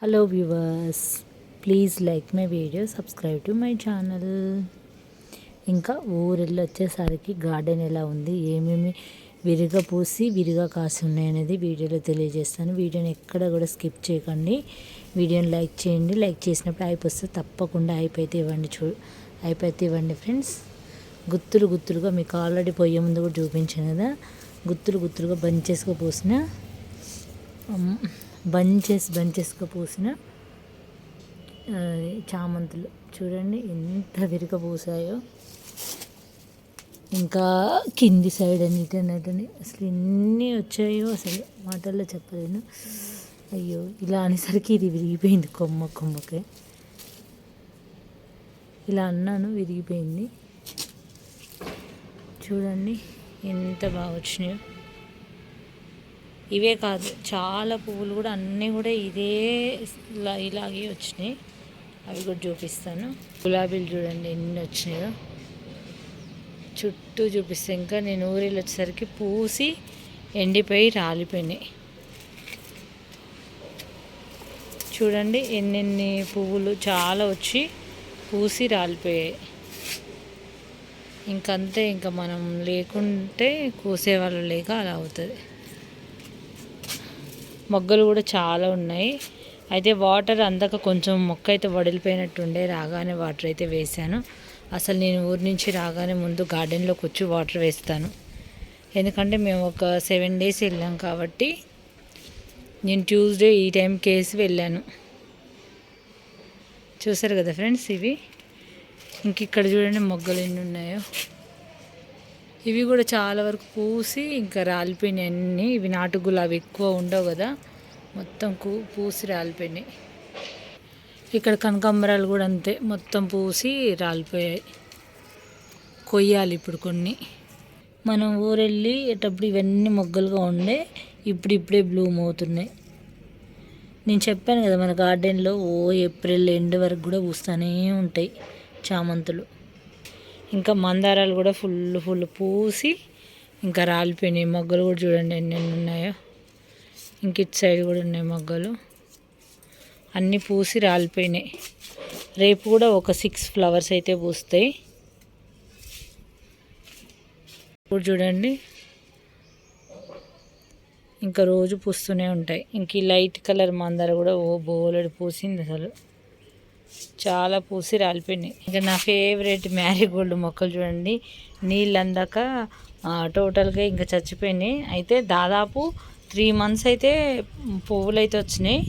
Hello viewers, please like my video, subscribe to my channel. ఇంకా ఊరెళ్ళి వచ్చేసరికి garden ఎలా ఉంది, ఏమేమి విరిగా పూసి విరిగా కాసి ఉన్నాయనేది వీడియోలో తెలియజేస్తాను. వీడియోని ఎక్కడ కూడా స్కిప్ చేయకండి. వీడియోని లైక్ చేయండి. లైక్ చేసినప్పుడు అయిపోతే తప్పకుండా అయిపోతే ఇవ్వండి ఫ్రెండ్స్. గుత్తులు గుత్తులుగా మీకు ఆల్రెడీ పొయ్యే ముందు కూడా చూపించాను కదా, గుత్తులు గుత్తులుగా బంచెస్గా పూసిన బంచెస్గా పూసిన చామంతులు చూడండి ఎంత విరిగా పూసాయో. ఇంకా కింది సైడ్ అన్నిటని అసలు ఎన్ని వచ్చాయో అసలు మాటల్లో చెప్పలేను. అయ్యో, ఇలా అనేసరికి ఇది విరిగిపోయింది, కొమ్మకే ఇలా అన్నాను, విరిగిపోయింది. చూడండి ఎంత బాగా వచ్చినాయో. ఇవే కాదు, చాలా పువ్వులు కూడా అన్నీ కూడా ఇలాగే వచ్చినాయి. అవి కూడా చూపిస్తాను. గులాబీలు చూడండి ఎన్ని వచ్చినాయో, చుట్టూ చూపిస్తాను. ఇంకా నేను ఊరిలో వచ్చేసరికి పూసి ఎండిపోయి రాలిపోయినాయి. చూడండి ఎన్నెన్ని పువ్వులు చాలా వచ్చి పూసి రాలిపోయాయి. ఇంకంతే, ఇంకా మనం లేకుంటే కూసేవాళ్ళు లేక అలా అవుతుంది. మొగ్గలు కూడా చాలా ఉన్నాయి. అయితే వాటర్ అందక కొంచెం మొక్క అయితే వడిలిపోయినట్టుండే, రాగానే వాటర్ అయితే వేసాను. అసలు నేను ఊరి నుంచి రాగానే ముందు గార్డెన్లోకి వచ్చి వాటర్ వేస్తాను. ఎందుకంటే మేము ఒక 7 days వెళ్ళాం కాబట్టి నేను ట్యూస్డే ఈ టైంకి వేసి వెళ్ళాను. చూసారు కదా ఫ్రెండ్స్, ఇవి ఇంక ఇక్కడ చూడండి మొగ్గలు ఎన్ని ఉన్నాయో. ఇవి కూడా చాలా వరకు పూసి ఇంకా రాలిపోయినాయి అన్నీ. ఇవి నాటు గులాబీ ఎక్కువ ఉండవు కదా, మొత్తం పూసి రాలిపోయినాయి. ఇక్కడ కనకాంబరాలు కూడా అంతే, మొత్తం పూసి రాలిపోయాయి. కొయ్యాలి ఇప్పుడు కొన్ని. మనం ఊరెళ్ళేటప్పుడు ఇవన్నీ మొగ్గలుగా ఉండే, ఇప్పుడిప్పుడే బ్లూమ్ అవుతున్నాయి. నేను చెప్పాను కదా, మన గార్డెన్లో ఏప్రిల్ ఎండ్ వరకు కూడా పూస్తూనే ఉంటాయి చామంతులు. ఇంకా మందారాలు కూడా ఫుల్ పూసి ఇంకా రాలిపోయినాయి. మొగ్గలు కూడా చూడండి ఎన్ని ఉన్నాయో. ఇంక ఇటు సైడ్ కూడా ఉన్నాయి మొగ్గలు, అన్నీ పూసి రాలిపోయినాయి. రేపు కూడా ఒక 6 flowers అయితే పూస్తాయి. ఇప్పుడు చూడండి ఇంకా రోజు పూస్తూనే ఉంటాయి. ఇంక ఈ లైట్ కలర్ మందార కూడా బోలెడు పూసింది, అసలు చాలా పూసి రాలిపోయినాయి. ఇంకా నా ఫేవరెట్ మ్యారీగోల్డ్ మొక్కలు చూడండి, నీళ్ళు అందాక టోటల్గా ఇంకా చచ్చిపోయినాయి. అయితే దాదాపు 3 months అయితే పువ్వులు అయితే వచ్చినాయి.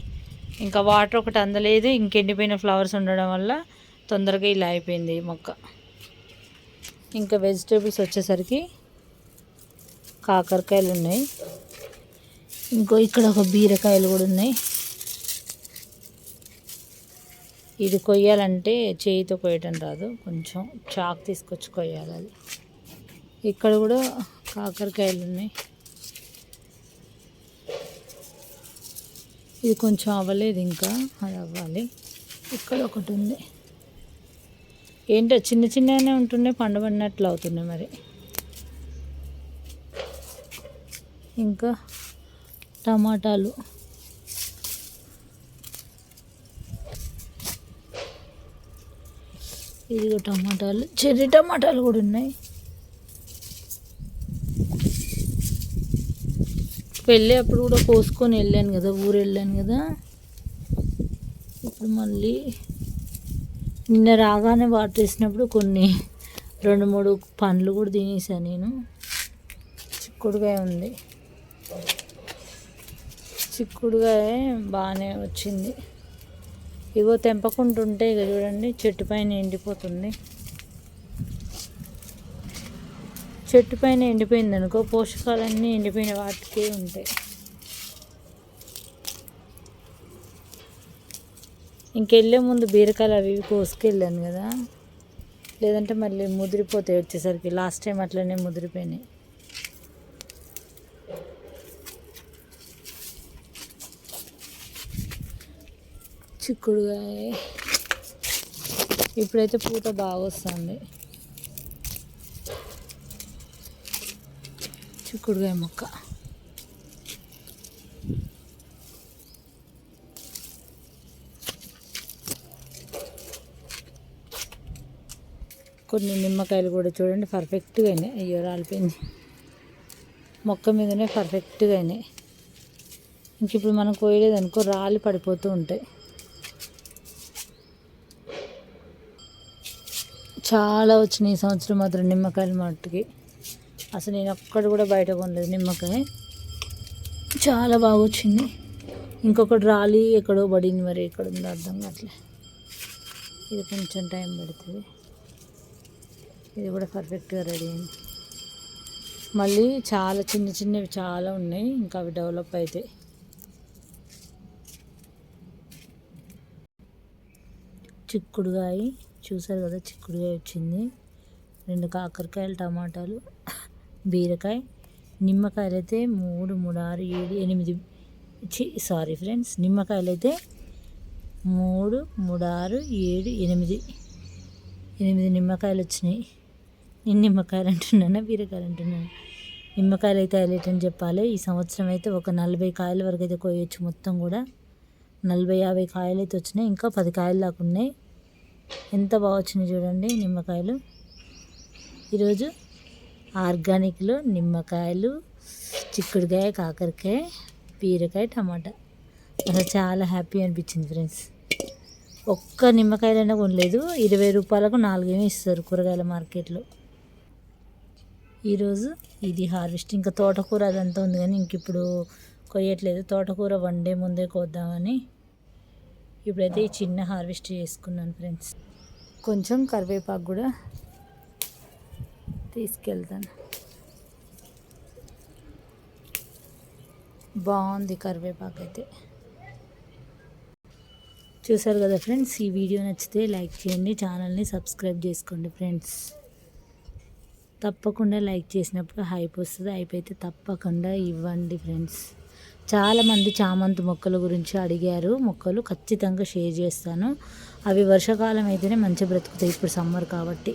ఇంకా వాటర్ ఒకటి అందలేదు, ఇంకెండిపోయిన ఫ్లవర్స్ ఉండడం వల్ల తొందరగా ఇలా అయిపోయింది ఈ మొక్క. ఇంకా వెజిటేబుల్స్ వచ్చేసరికి కాకరకాయలు ఉన్నాయి, ఇక్కడ ఒక బీరకాయలు కూడా ఉన్నాయి. ఇది కొయ్యాలంటే చేయితో కొయ్యటం రాదు, కొంచెం చాకు తీసుకొచ్చి కొయ్యాలి అది. ఇక్కడ కూడా కాకరకాయలు ఉన్నాయి. ఇది కొంచెం అవ్వలేదు, ఇంకా అది అవ్వాలి. ఇక్కడ ఒకటి ఉంది. ఏంటో చిన్నగానే ఉంటున్నాయి, పండుబడినట్లు అవుతున్నాయి మరి. ఇంకా టమాటాలు, ఇదిగో టమాటాలు, చెర్రీ టమాటాలు కూడా ఉన్నాయి. వెళ్ళే అప్పుడు కూడా కోసుకొని వెళ్ళాను కదా, ఊరు వెళ్ళాను కదా. ఇప్పుడు మళ్ళీ నిన్న రాగానే వాటర్ వేసినప్పుడు కొన్ని 2-3 పండ్లు కూడా తినేసాను నేను. చిక్కుడుకాయ ఉంది, చిక్కుడుకాయ బాగానే వచ్చింది. ఇగో తెంపకుంటుంటే ఇక చూడండి చెట్టు పైన ఎండిపోతుంది. చెట్టు పైన ఎండిపోయింది అనుకో, పోషకాలన్నీ ఎండిపోయిన వాటికే ఉంటాయి. ఇంకెళ్ళే ముందు బీరకాయలు అవి కోసుకెళ్ళాను కదా, లేదంటే మళ్ళీ ముదిరిపోతాయి వచ్చేసరికి. లాస్ట్ టైం అట్లనే ముదిరిపోయినాయి. చిక్కుడుకాయ ఇప్పుడైతే పూత బాగా వస్తుంది. చిక్కుడుకాయ మొక్క కొన్ని నిమ్మకాయలు కూడా చూడండి పర్ఫెక్ట్గా అయినాయి. అయ్యో రాలిపోయింది. మొక్క మీదనే పర్ఫెక్ట్గా అయినాయి. ఇంక ఇప్పుడు మనం కోయలేదు అనుకో రాలి పడిపోతూ ఉంటాయి. చాలా వచ్చినాయి ఈ సంవత్సరం మాత్రం నిమ్మకాయలు మట్టుకి. అసలు నేను ఒక్కటి కూడా బయట కొనలేదు నిమ్మకాయ. చాలా బాగా వచ్చింది. ఇంకొకటి రాలి ఎక్కడో పడింది, మరి ఎక్కడ ఉందో అర్థం కావట్లే. ఇది కొంచెం టైం పడుతుంది. ఇది కూడా పర్ఫెక్ట్గా రెడీ అయింది. మళ్ళీ చాలా చిన్న చిన్నవి చాలా ఉన్నాయి, ఇంకా అవి డెవలప్ అవుతాయి. చిక్కుడుకాయ చూసారు కదా, చిక్కుడుకాయ వచ్చింది. 2 కాకరకాయలు, టమాటాలు, బీరకాయ, నిమ్మకాయలు అయితే 3, 3, 6, 7, 8 సారీ ఫ్రెండ్స్, నిమ్మకాయలు అయితే 3, 3, 6, 7, 8 నిమ్మకాయలు వచ్చినాయి. నేను నిమ్మకాయలు అంటున్నాను, బీరకాయలు అంటున్నాను. నిమ్మకాయలు అయితే హైలైట్ అని చెప్పాలి. ఈ సంవత్సరం అయితే ఒక 40 కాయల వరకు అయితే కోయొచ్చు. మొత్తం కూడా 40, 50 కాయలు అయితే వచ్చినాయి. ఇంకా 10 కాయలు దాకా ఉన్నాయి. ఎంత బాగా వచ్చినాయి చూడండి నిమ్మకాయలు. ఈరోజు ఆర్గానిక్లో నిమ్మకాయలు, చిక్కుడుకాయ, కాకరకాయ, బీరకాయ, టమాటా. అసలు చాలా హ్యాపీ అనిపించింది ఫ్రెండ్స్. ఒక్క నిమ్మకాయలైనా కొనలేదు. 20 రూపాయలకు 4 ఏమో ఇస్తారు కూరగాయల మార్కెట్లో. ఈరోజు ఇది హార్వెస్ట్. ఇంకా తోటకూర అదంతా ఉంది కానీ ఇంక ఇప్పుడు కొయ్యట్లేదు. తోటకూర వన్ డే ముందే కోద్దామని ఇప్పుడైతే ఈ చిన్న హార్వెస్ట్ చేసుకున్నాను ఫ్రెండ్స్. కొంచెం కరివేపాకు కూడా తీసుకెళ్తాను. బాగుంది కరివేపాకు అయితే. చూసారు కదా ఫ్రెండ్స్, ఈ వీడియో నచ్చితే లైక్ చేయండి, ఛానల్ని సబ్స్క్రైబ్ చేసుకోండి ఫ్రెండ్స్. తప్పకుండా లైక్ చేసినప్పుడు హైప్ వస్తుంది. హైప్ అయితే తప్పకుండా ఇవ్వండి ఫ్రెండ్స్. చాలామంది చామంతి మొక్కల గురించి అడిగారు. మొక్కలు ఖచ్చితంగా షేర్ చేస్తాను. అవి వర్షాకాలం అయితేనే మంచిగా బ్రతుకుతాయి, ఇప్పుడు సమ్మర్ కాబట్టి.